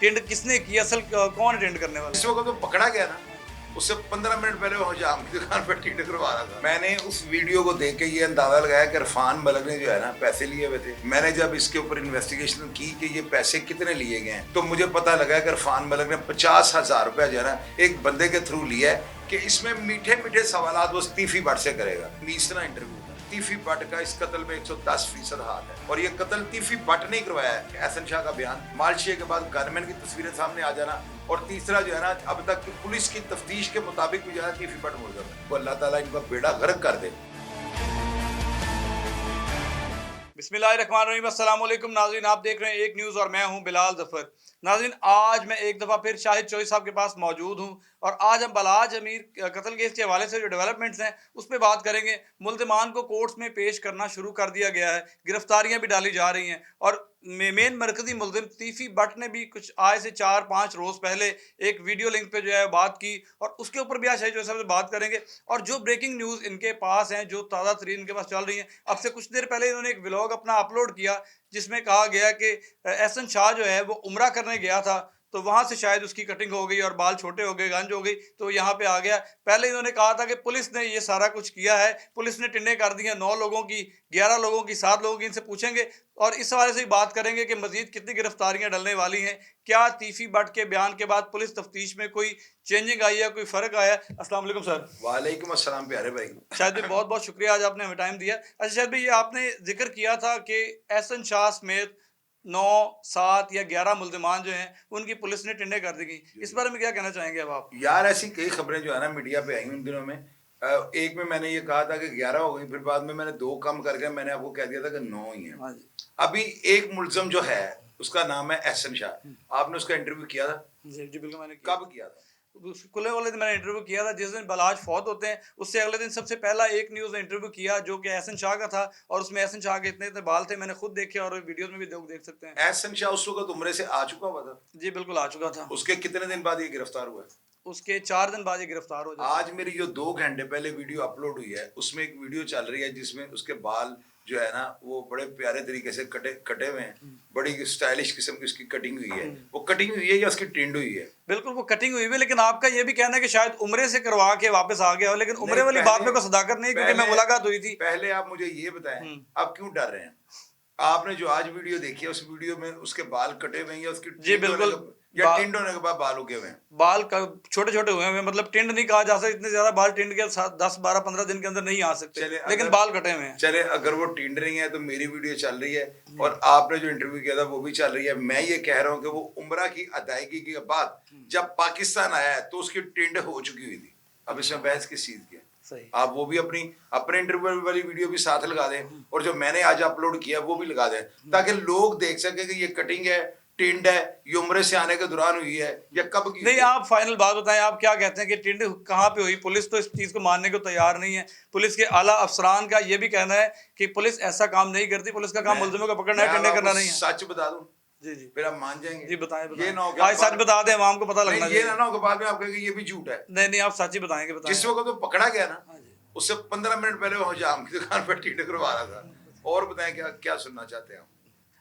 Tend किसने की, असल कौन टेंड करने वाला? इस वक्त तो पकड़ा गया ना, उससे 15 मिनट पहले वो जाम की दुकान पर टिकट करवा रहा था। मैंने उस वीडियो को देख के ये अंदाजा लगाया कि इरफान मलिक ने जो है ना पैसे लिए हुए थे। मैंने जब इसके ऊपर इन्वेस्टिगेशन की कि ये पैसे कितने लिए गए हैं, तो मुझे पता लगा कि इरफान मलिक ने 50,000 रुपया जो है ना एक बंदे के थ्रू लिया है कि इसमें मीठे मीठे सवाल वो तीफी भट्ट से करेगा। तीसरा इंटरव्यू तीफी भट्ट का इस कत्ल में 110% हाथ है, और ये कत्ल तीफी भट्ट ने करवाया है। एहसन शाह का बयान, मालशिया के बाद गनमैन की तस्वीरें सामने आ जाना, और तीसरा जो है ना अब तक पुलिस की तफ्तीश के मुताबिक भी जो है तीफी भट्ट मुलज़िम है। वो अल्लाह ताला इनका बेड़ा गर्क कर दे। बिस्मिल्लाहिर्रहमानिर्रहीम, अस्सलाम वालेकुम नाज़रीन, आप देख रहे हैं एक न्यूज़ और मैं हूं बिलाल ज़फ़र। नाज़रीन, आज मैं एक दफ़ा फिर शाहिद चौधरी साहब के पास मौजूद हूं और आज हम बलाज अमीर कत्ल केस के हवाले से जो डेवलपमेंट्स हैं उस पर बात करेंगे। मुल्ज़िमान को कोर्ट्स में पेश करना शुरू कर दिया गया है, गिरफ्तारियाँ भी डाली जा रही हैं, और मेन मरकज़ी मुल्ज़िम तीफ़ी भट्ट ने भी कुछ आज से 4-5 रोज़ पहले एक वीडियो लिंक पे जो है बात की, और उसके ऊपर भी आज शाहिद चौधरी साहब से बात करेंगे। और जो ब्रेकिंग न्यूज़ इनके पास हैं, जो ताज़ा तरीन इनके पास चल रही हैं, अब से कुछ देर पहले इन्होंने एक व्लॉग अपना अपलोड किया जिसमें कहा गया कि एहसन शाह जो है वो उम्रा करने गया था, तो वहाँ से शायद उसकी कटिंग हो गई और बाल छोटे हो गए, गंज हो गई, तो यहाँ पे आ गया। पहले इन्होंने कहा था कि पुलिस ने ये सारा कुछ किया है, पुलिस ने टिंडे कर दी हैं 9 लोगों की, 11 लोगों की, 7 लोगों की। इनसे पूछेंगे और इस हवाले से ही बात करेंगे कि मजीद कितनी गिरफ्तारियां डलने वाली हैं, क्या तीफी भट्ट के बयान के बाद पुलिस तफ्तीश में कोई चेंजिंग आई है, कोई फ़र्क आया है। अस्सलाम वालेकुम सर। वालेकुम अस्सलाम प्यारे भाई। शायद भाई बहुत बहुत शुक्रिया, आज आपने हमें टाइम दिया। अच्छा शायद भाई, ये आपने जिक्र किया था कि एहसन शाह समेत 9, 7 या 11 मुल्ज़िमान जो हैं उनकी पुलिस ने टिंडे कर दी गई, इस बारे में क्या कहना चाहेंगे अब आप? यार ऐसी कई खबरें जो है ना मीडिया पे आई उन दिनों में। एक में मैंने ये कहा था कि 11 हो गई, फिर बाद में मैंने 2 कम करके मैंने आपको कह दिया था कि 9 ही है। हाँ जी। अभी एक मुल्ज़िम जो है उसका नाम है एहसन शाह। आपने उसका इंटरव्यू किया था? जी जी बिल्कुल, मैंने किया। कब किया था? खुले वाले दिन मैंने इंटरव्यू किया था, जिस दिन बलाज फौत होते हैं उससे अगले दिन सबसे पहला एक न्यूज़ इंटरव्यू किया जो कि एहसन शाह का था, और उसमें एहसन शाह के इतने इतने बाल थे, मैंने खुद देखे और वीडियोस में भी लोग देख सकते हैं। एहसन शाह उस वक्त उम्रे से आ चुका हुआ था। जी बिल्कुल, आ चुका था। उसके कितने दिन बाद ये गिरफ्तार हुआ? उसके 4 दिन बाद ये गिरफ्तार हो जाता। आज मेरी जो 2 घंटे पहले वीडियो अपलोड हुई है उसमें एक वीडियो चल रही है जिसमें उसके बाल जो है ना वो बड़े प्यारे तरीके से कटे कटे हुए हैं, बड़ी स्टाइलिश किस्म की उसकी कटिंग हुई है। वो कटिंग हुई है या उसकी टिंड हुई है? बिल्कुल वो कटिंग हुई है, लेकिन आपका ये भी कहना है कि शायद उम्रे से करवा के वापस आ गया हो, लेकिन उम्रे वाली बात में कोई सदाकत नहीं, क्योंकि मैं मुलाकात हुई थी। पहले आप मुझे ये बताएं, आप क्यों डर रहे हैं? आपने जो आज वीडियो देखी है उस वीडियो में उसके बाल कटे हुए हैं या उसकी जी बिल्कुल, या टिंड होने के बाद बाल उगे हुए हैं? बाल छोटे छोटे हुए हैं, मतलब टिंड नहीं कहा जा सकता, इतने ज्यादा बाल टिंड के 10, 12, 15 दिन के अंदर नहीं आ सकते, लेकिन बाल कटे हुए हैं। चले अगर वो टिंड रही है तो मेरी वीडियो चल रही है और आपने जो इंटरव्यू किया था वो भी चल रही है। मैं ये कह रहा हूँ कि वो उम्रा की अदायगी के बाद जब पाकिस्तान आया है तो उसकी टिंड हो चुकी हुई थी। अब इसमें बहस किस चीज की है? सही। आप वो भी अपने इंटरव्यू वाली वीडियो भी साथ लगा दें और जो मैंने आज अपलोड किया वो भी लगा दें, ताकि लोग देख सके कि ये कटिंग है, टिंड है, ये उम्रे से आने के दौरान हुई है या कब की? नहीं, आप फाइनल बात बताएं, आप क्या कहते हैं कि टिंड कहाँ पे हुई? पुलिस तो इस चीज को मानने को तैयार नहीं है। पुलिस के आला अफसरान का ये भी कहना है कि पुलिस ऐसा काम नहीं करती, पुलिस का काम मुल्जिमों को पकड़ना है, टिंडे करना नहीं है। सच बता दूं? जी जी फिर आप मान जाएंगे? जी बताएं ये ना हो बताएं, आज सच बता दें, आवाम को पता लगना ये चाहिए। ना हो बाद में आप कहेंगे ये भी झूठ है। नहीं नहीं, आप सच ही बताएंगे, बताएं। जिस वक्त वो पकड़ा गया ना हाँ जी। उससे 15 मिनट पहले वो जाम की दुकान पर टिकट करवा रहा था। और बताएं क्या क्या सुनना चाहते हैं आप?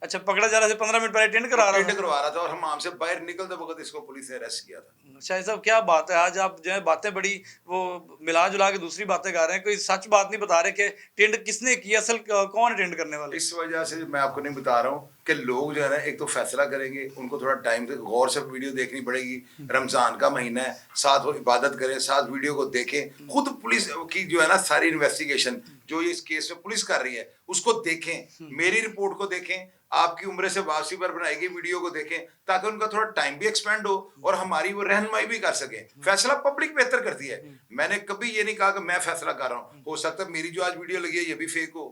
अच्छा, पकड़ा जा रहा था 15 मिनट पहले टिंड करा रहा टिकट था। करवा रहा था और हम हमसे बाहर निकलते वक्त इसको पुलिस ने अरेस्ट किया था। शायद साहब क्या बात है, आज आप जो है बातें बड़ी वो मिला जुला के दूसरी बातें कर रहे हैं, कोई सच बात नहीं बता रहे कि टिंड किसने की, असल कौन टिंड करने वाला? इस वजह से मैं आपको नहीं बता रहा हूँ कि लोग जो है ना एक तो फैसला करेंगे, उनको थोड़ा टाइम से गौर से वीडियो देखनी पड़ेगी। रमजान का महीना है, साथ वो इबादत करें, साथ वीडियो को देखें, खुद पुलिस की जो है ना सारी इन्वेस्टिगेशन जो इस केस में पुलिस कर रही है उसको देखें, मेरी रिपोर्ट को देखें, आपकी उम्र से वापसी पर बनाई गई वीडियो को देखें, ताकि उनका थोड़ा टाइम भी एक्सपेंड हो और हमारी वो रहनुमाई भी कर सके। फैसला पब्लिक बेहतर करती है। मैंने कभी ये नहीं कहा कि मैं फैसला कर रहा हूँ, हो सकता है मेरी जो आज वीडियो लगी है ये भी फेक हो।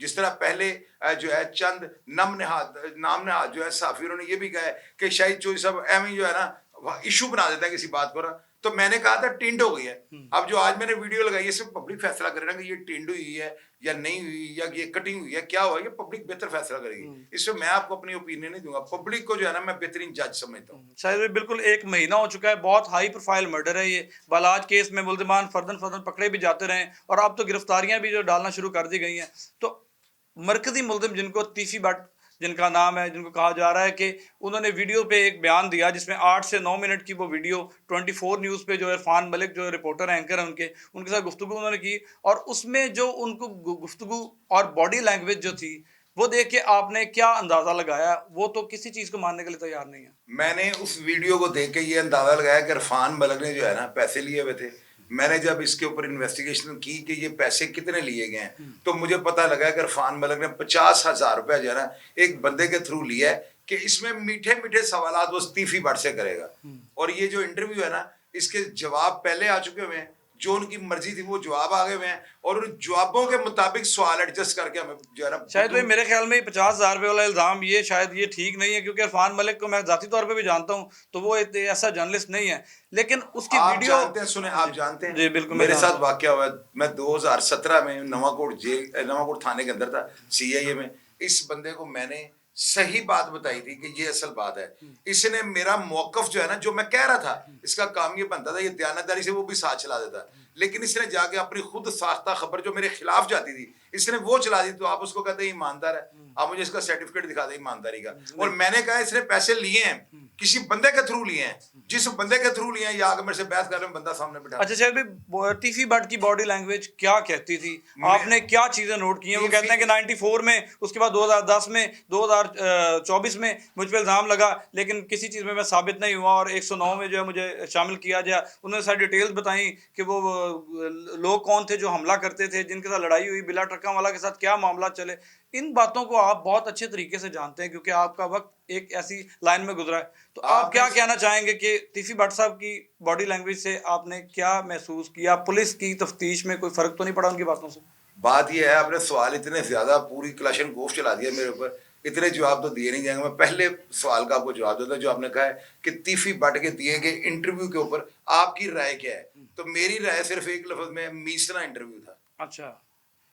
जिस तरह पहले जो है चंद नाम नहाद जो है साफिरों ने ये भी कहा है कि शाहिद चौधरी साहब एवं जो है ना इशू बना देता है किसी बात को ना, तो मैंने कहा था टिंड हो गई है। अब जो आज मैंने वीडियो लगाई है इसमें पब्लिक फैसला करेगा कि ये टिंड हुई है या नहीं हुई या ये कटिंग हुई है, क्या हुआ, ये पब्लिक बेहतर फैसला करेगी। इसमें मैं आपको अपनी ओपिनियन नहीं दूंगा। पब्लिक को जो है ना मैं बेहतरीन जज समझता हूँ। शायद बिल्कुल 1 महीना हो चुका है, बहुत हाई प्रोफाइल मर्डर है ये। बलाज केस में मुल्जिमान फर्दन फर्दन पकड़े भी जाते रहे और अब तो गिरफ्तारियां भी जो डालना शुरू कर दी गई हैं। तो मरकजी मुल्जिम जिनको तीफी भट्ट जिनका नाम है, जिनको कहा जा रहा है कि उन्होंने वीडियो पे एक बयान दिया जिसमें 8 से 9 मिनट की वो वीडियो 24 न्यूज़ पे जो इरफान मलिक जो रिपोर्टर एंकर हैं उनके साथ गुफ्तगू उन्होंने की, और उसमें जो उनको गुफ्तगू और बॉडी लैंग्वेज जो थी वो देख के आपने क्या अंदाजा लगाया? वो तो किसी चीज़ को मानने के लिए तैयार नहीं है। मैंने उस वीडियो को देख के ये अंदाजा लगाया कि इरफान मलिक ने जो है ना पैसे लिए हुए थे। मैंने जब इसके ऊपर इन्वेस्टिगेशन की कि ये पैसे कितने लिए गए हैं, तो मुझे पता लगा कि इरफान मलिक ने 50,000 रुपया जो है ना एक बंदे के थ्रू लिया है कि इसमें मीठे मीठे सवालात वो स्तीफी भट्ट से करेगा। और ये जो इंटरव्यू है ना, इसके जवाब पहले आ चुके हुए हैं, जो उनकी मर्जी थी वो जवाब आ गए हुए हैं, और उन जवाबों के मुताबिक सवाल एडजस्ट करके हमें जो है ना। शायद भाई मेरे ख्याल में 50,000 रुपये वाला इल्ज़ाम ये शायद ये ठीक नहीं है, क्योंकि इरफान मलिक को मैं ज़ाती तौर पे भी जानता हूँ, तो वो ऐसा जर्नलिस्ट नहीं है, लेकिन उसकी आप वीडियो जानते हैं, सुने, आप जानते हैं जी बिल्कुल मेरे साथ वाकया हुआ है। मैं 2017 में नवाकोट थाने के अंदर था, सीआईए में। इस बंदे को मैंने सही बात बताई थी कि ये असल बात है। इसने मेरा मौकफ जो है ना, जो मैं कह रहा था, इसका काम ये बनता था ये दयानतदारी से वो भी साथ चला देता, लेकिन इसने जाके अपनी खुद साख्ता खबर जो मेरे खिलाफ जाती थी इसने वो चला दी। तो आप उसको कहते हैं ईमानदार है? आप मुझे इसका सर्टिफिकेट दिखा दें ईमानदारी का। और मैंने कहा इसने पैसे लिए हैं, किसी बंदे के थ्रू लिए हैं, जिस बंदे के थ्रू लिए हैं या आगे मेरे से बहस कर रहे हैं, बंदा सामने बिठा। अच्छा शायद भाई तीफी भट्ट की बॉडी लैंग्वेज क्या कहती थी? आपने क्या चीजें नोट की हैं? वो कहते हैं कि 94 में, उसके बाद 2010 में, 2024 में मुझ पर इल्ज़ाम लगा, लेकिन किसी चीज़ में मैं साबित नहीं हुआ, और 109 में जो है मुझे शामिल किया गया। उन्होंने सारी डिटेल्स बताई कि वो लोग कौन थे जो हमला करते थे, जिनके साथ लड़ाई हुई, बिला ट्रक्का वाला के साथ क्या मामला चले। इन बातों को आप बहुत अच्छे तरीके से जानते हैं, क्योंकि आपका वक्त एक ऐसी लाइन में गुजरा है। तो आप क्या कहना चाहेंगे कि तीफी भट्ट साहब की बॉडी लैंग्वेज से आपने क्या महसूस किया? पुलिस की तफ्तीश में कोई फर्क तो नहीं पड़ा उनकी बातों से? बात यह है, आपने सवाल इतने ज्यादा पूरी क्लशन गोफ चला दिया मेरे ऊपर, इतने जवाब तो दिए नहीं जाएंगे। मैं पहले सवाल का आपको जवाब देता हूं, जो आपने कहा है कि तीफी भट्ट के दिए गए इंटरव्यू के ऊपर आपकी राय क्या है। तो मेरी राय सिर्फ एक लफ्ज में मीसना इंटरव्यू था। अच्छा,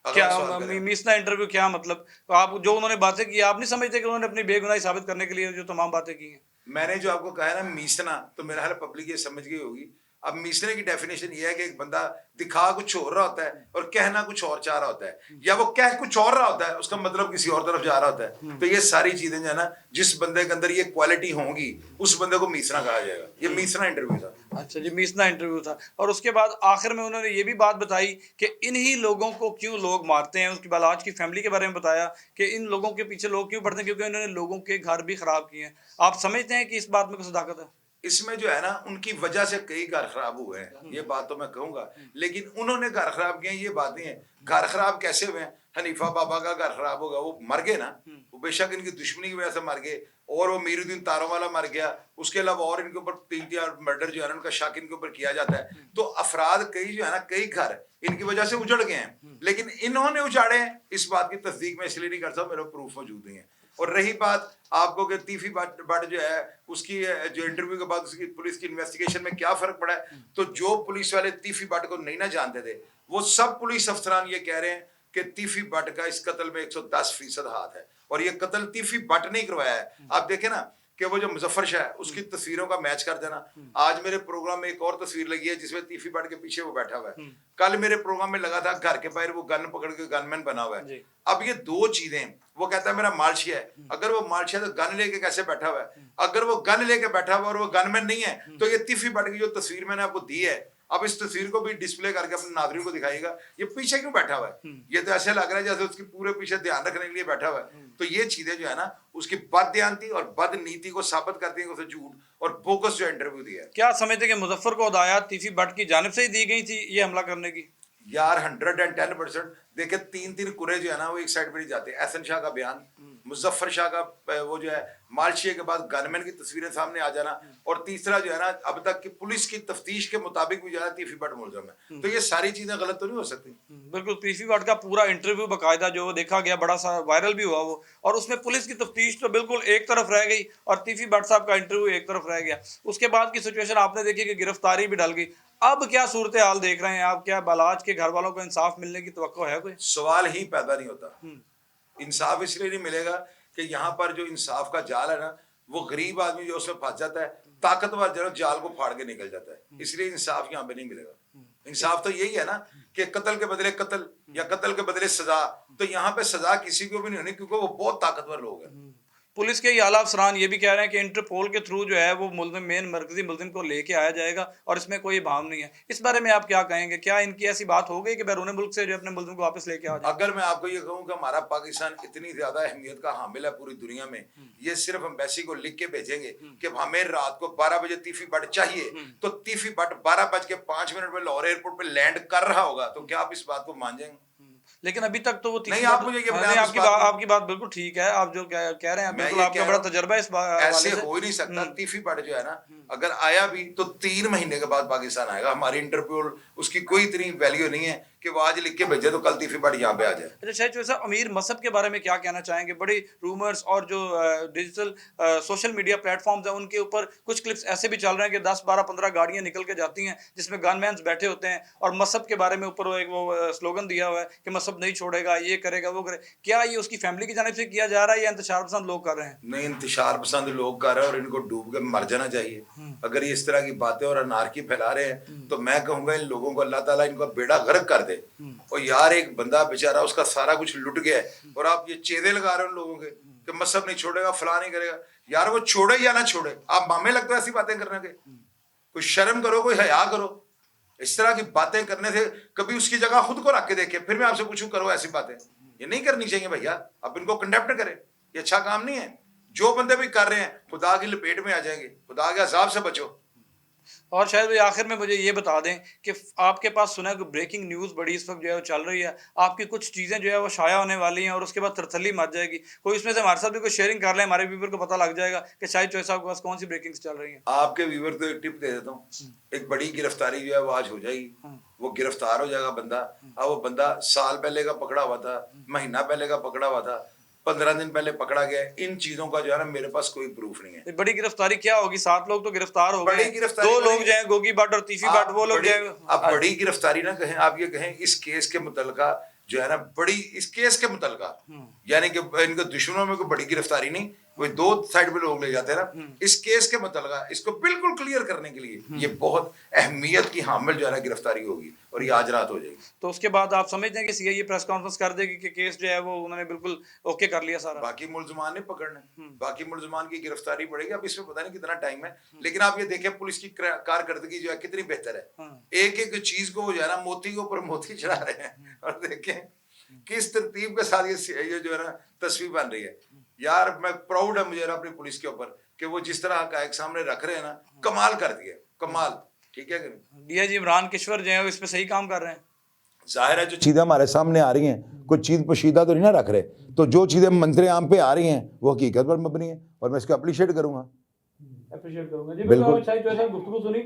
क्या मीसना इंटरव्यू क्या मतलब? तो आप जो उन्होंने बातें की, आप नहीं समझते कि उन्होंने अपनी बेगुनाही साबित करने के लिए जो तमाम बातें की हैं? मैंने जो आपको कहा है ना मीसना, तो मेरा ख्याल पब्लिक ये समझ गई होगी। अब मीसने की डेफिनेशन ये है कि एक बंदा दिखा कुछ और रहा होता है और कहना कुछ और चाह रहा होता है, या वो कह कुछ और रहा होता है उसका मतलब किसी और तरफ जा रहा होता है। तो ये सारी चीजें जो है ना, जिस बंदे के अंदर ये क्वालिटी होंगी उस बंदे को मीसना कहा जाएगा। ये मीसना इंटरव्यू था। अच्छा जी, मीसना इंटरव्यू था। और उसके बाद आखिर में उन्होंने ये भी बात बताई कि इन्हीं लोगों को क्यों लोग मारते हैं। उसके बाद आज की फैमिली के बारे में बताया कि इन लोगों के पीछे लोग क्यों पड़ते हैं, क्योंकि इन्होंने लोगों के घर भी खराब किए हैं। आप समझते हैं कि इस बात में कोई सदाकत है? इसमें जो है ना, उनकी वजह से कई घर खराब हुए हैं, ये बात तो मैं कहूंगा, लेकिन उन्होंने घर खराब किए ये बात नहीं है। घर खराब कैसे हुए हैं? हनीफा बाबा का घर खराब होगा, वो मर गए ना, वो बेशक इनकी दुश्मनी की वजह से मर गए, और वो मीरुद्दीन तारों वाला मर गया, उसके अलावा और इनके ऊपर 3-4 मर्डर जो है ना उनका शक इनके ऊपर किया जाता है। तो अफराद कई जो है ना, कई घर इनकी वजह से उजड़ गए हैं, लेकिन इन्होंने उजाड़े हैं, इस बात की तस्दीक मैं इसलिए नहीं करता, मेरे प्रूफ मौजूद नहीं है। और रही बात आपको कि तीफी भट्ट जो है उसकी जो इंटरव्यू के बाद उसकी पुलिस की इन्वेस्टिगेशन में क्या फर्क पड़ा है, तो जो पुलिस वाले तीफी भट्ट को नहीं ना जानते थे, वो सब पुलिस अफसरान ये कह रहे हैं कि तीफी भट्ट का इस कत्ल में 110% हाथ है, और ये कत्ल तीफी भट्ट नहीं करवाया है। आप देखें ना कि वो जो मुजफ्फर शाह है उसकी तस्वीरों का मैच कर देना। आज मेरे प्रोग्राम में एक और तस्वीर लगी है जिसमें तीफी भट्ट के पीछे वो बैठा हुआ है। कल मेरे प्रोग्राम में लगा था घर के बाहर वो गन पकड़ के गनमैन बना हुआ है। अब ये दो चीजें, वो कहता है मेरा मालशिया है, अगर वो मालशिया तो गन लेके कैसे बैठा हुआ है? अगर वो गन लेके बैठा हुआ और वो गनमैन नहीं है, तो ये तीफी भट्ट की जो तस्वीर मैंने आपको दी है, अब इस तस्वीर को भी डिस्प्ले करके अपने नाज़रीन को दिखाएगा, ये पीछे क्यों बैठा हुआ है? ये तो ऐसे लग रहा है जैसे उसकी पूरे पीछे ध्यान रखने के लिए बैठा हुआ है। तो ये चीजें जो है ना, उसकी बददियानती और बदनीति को साबित करती है, उसे झूठ और बोगस जो इंटरव्यू दिया है। क्या समझते कि मुजफ्फर को हिदायत तीफी भट्ट की जानिब से ही दी गई थी ये हमला करने की? यार 110%। देखे 3-3 कुरे जो है ना वो एक साइड पे नहीं जाते। एहसन शाह का बयान, मुजफ्फर शाह का वो जो है मालशिया के बाद गनमैन की तस्वीरें सामने आ जाना, और तीसरा जो है ना अब तक की पुलिस की तफ्तीश के मुताबिक भी जो है तीफी भट्ट मुलज़म है। तो ये सारी चीजें गलत तो नहीं हो सकती। बिल्कुल, तीफी भट्ट का पूरा इंटरव्यू बाकायदा जो देखा गया, बड़ा सा वायरल भी हुआ वो, और उसमें पुलिस की तफ्तीश तो बिल्कुल एक तरफ रह गई और तीफी भट्ट साहब का इंटरव्यू एक तरफ रह गया। उसके बाद की सिचुएशन आपने देखी कि गिरफ्तारी भी डल गई। अब क्या सूरत हाल देख रहे हैं आप? क्या बालाज के घर वालों को इंसाफ मिलने की तवक्को है कोई? सवाल ही पैदा नहीं होता। इंसाफ इसलिए नहीं मिलेगा कि यहाँ पर जो इंसाफ का जाल है ना, वो गरीब आदमी जो उसमें फंस जाता है, ताकतवर जो जाल को फाड़ के निकल जाता है। इसलिए इंसाफ यहाँ पे नहीं मिलेगा। इंसाफ तो यही है ना कि कत्ल के बदले कत्ल या कत्ल के बदले सजा, तो यहाँ पे सजा किसी को भी नहीं होनी, क्योंकि वो बहुत ताकतवर लोग हैं। पुलिस के ये आला अफसरान ये भी कह रहे हैं कि इंटरपोल के थ्रू जो है वो मुलजिम मेन मरकजी मुलजिम को लेके आया जाएगा और इसमें कोई भाव नहीं है। इस बारे में आप क्या कहेंगे? क्या इनकी ऐसी बात हो गई कि बैरून मुल्क से जो अपने मुलजिम को वापस लेके आ जाए? अगर मैं आपको ये कहूँ कि हमारा पाकिस्तान इतनी ज्यादा अहमियत का हामिल है पूरी दुनिया में, ये सिर्फ एम्बेसी को लिख के भेजेंगे कि हमें रात को 12 बजे तीफी बट चाहिए, तो तीफी बट 12:05 पे लाहौर एयरपोर्ट पे लैंड कर रहा होगा, तो क्या आप इस बात को मान जाएंगे? लेकिन अभी तक तो वो नहीं, आप मुझे ये बताएं, आपकी बात बिल्कुल ठीक है। आप जो कह रहे हैं बिल्कुल आपका बड़ा तजुर्बा है इस ऐसे हो ही नहीं सकता। तीफी बट जो है ना, अगर आया भी तो 3 महीने के बाद पाकिस्तान आएगा। हमारी इंटरपोल उसकी कोई इतनी वैल्यू नहीं है कि वो आज लिख के भेजे तो कल तीफी बट यहाँ पे आ जाए। अच्छा शाहिद चौधरी साहब, अमीर मसहब के बारे में क्या कहना चाहेंगे? बड़ी रूमर्स और जो डिजिटल सोशल मीडिया प्लेटफॉर्म्स हैं उनके ऊपर कुछ क्लिप्स ऐसे भी चल रहे हैं कि 10, 12, 15 गाड़ियां निकल के जाती हैं जिसमें गनमैन्स बैठे होते हैं और मसहब के बारे में ऊपर वो स्लोगन दिया हुआ है कि मसहब नहीं छोड़ेगा, ये करेगा, वो करे। क्या ये उसकी फैमिली की जानिब से किया जा रहा है या इंतशार पसंद लोग कर रहे हैं? नहीं, इंतशार पसंद लोग कर रहे हैं और इनको डूब के मर जाना चाहिए। अगर ये इस तरह की बातें और अनारकी फैला रहे हैं तो मैं कहूंगा इन लोगों को अल्लाह ताला इनका बेड़ा गर्क कर दे। और यार, एक बंदा बेचारा उसका सारा कुछ लुट गया है और आप ये चेदे लगा रहे हो उन लोगों के कि मसहब नहीं छोड़ेगा, फलां नहीं करेगा। यार वो छोड़े या ना छोड़े, आप मामे लगते हो ऐसी बातें करने के? कोई शर्म करो, कोई हया करो। इस तरह की बातें करने से कभी उसकी जगह खुद को रख के देखे, फिर मैं आपसे पूछूं करो ऐसी बातें। ये नहीं करनी चाहिए भैया, आप इनको कंडेप्ट करें, ये अच्छा काम नहीं है। जो बंदे भी कर रहे हैं खुदा की लपेट में आ जाएंगे, खुदा के अजाब से बचो। और शायद भाई आखिर में मुझे ये बता दें कि आपके पास सुना है कि ब्रेकिंग न्यूज़ बड़ी इस वक्त जो है वो चल रही है, आपकी कुछ चीज़ें जो है वो शाया होने वाली हैं और उसके बाद तरतली मच जाएगी। कोई इसमें से हमारे साथ भी कोई शेयरिंग कर लें, हमारे व्यूवर को पता लग जाएगा कि शाहिद चौधरी साहब के पास कौन सी ब्रेकिंग्स चल रही हैं। आपके व्यूवर को एक टिप दे देता हूँ, एक बड़ी गिरफ्तारी जो है वो आज हो जाएगी। वो गिरफ्तार हो जाएगा बंदा। अब वो बंदा साल पहले का पकड़ा हुआ था, महीना पहले का पकड़ा हुआ था, 15 दिन पहले पकड़ा गया। इन चीजों का जो है ना मेरे पास कोई प्रूफ नहीं है। बड़ी गिरफ्तारी क्या होगी? 7 लोग तो गिरफ्तार हो गए। बड़ी गिरफ्तारी 2 लोग जो हैं गोगी भट्ट और तीफी भट्ट, वो लोग जो है। आप बड़ी गिरफ्तारी ना कहें, आप ये कहें इस केस के मुतलका जो है ना, बड़ी इस केस के मुतलका, यानी कि इनके दुश्मनों में कोई बड़ी गिरफ्तारी नहीं, कोई 2 साइड पे लोग ले जाते हैं ना, इस केस के मुतलका इसको बिल्कुल क्लियर करने के लिए ये बहुत अहमियत की हामिल जो है ना गिरफ्तारी होगी और ये आज रात हो जाएगी। तो उसके बाद आप समझते हैं कि सीआईए प्रेस कॉन्फ्रेंस कर देगी कि केस जो है वो उन्होंने बिल्कुल ओके कर लिया सारा? बाकी मुल्जमान नहीं पकड़ने, बाकी मुल्जमान की गिरफ्तारी बढ़ेगी। अब इसमें पता नहीं कितना टाइम है, लेकिन आप ये देखें पुलिस की कारकर्दगी जो है कितनी बेहतर है। एक एक चीज को जो है ना मोती के ऊपर मोती चढ़ा रहे हैं और देखें किस तरतीब के साथ ये जो है ना तस्वीर बन रही है। यार मैं प्राउड है मुझे अपनी पुलिस के ऊपर कि वो जिस तरह का एक सामने रख रहे हैं ना, कमाल कर दिया, कमाल। ठीक है कि नहीं? डीआईजी इमरान किश्वर जो है इस पे सही काम कर रहे हैं। जाहिर है जो चीज़ें हमारे सामने आ रही हैं, कोई चीज़ पोशीदा तो नहीं ना रख रहे, तो जो चीज़ें मंजर आम पे आ रही हैं वो हकीकत पर मबनी है और मैं इसको अप्रिशिएट करूंगा। जी बिल्कुल। शाहिद चौधरी साहब गुफ्तगू सुनी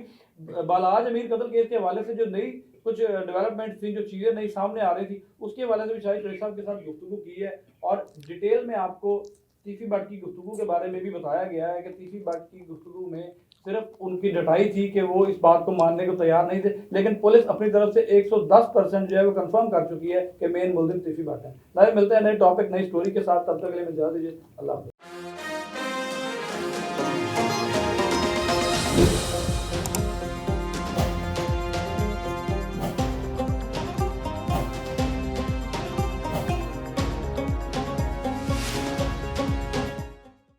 बालाज अमीर कत्ल केस के हवाले से, जो नई कुछ डेवलपमेंट थी, जो चीज़ें नई सामने आ रही थी, उसके हवाले से भी शाहिद चौधरी साहब के साथ गुफ्तगू की है और डिटेल में आपको तीफी भट्ट की गुफ्तगू के बारे में भी बताया गया है कि तीफी भट्ट की गुफ्तगू में सिर्फ उनकी डटाई थी कि वो इस बात को मानने को तैयार नहीं थे, लेकिन पुलिस अपनी तरफ से 110% जो है वो कंफर्म कर चुकी है कि मेन मुलजिम तीफी भट्ट है। मिलते हैं नए टॉपिक नई स्टोरी के साथ, तब तक के लिए मुझे इजाज़त दीजिए। अल्लाह हाफ़िज़।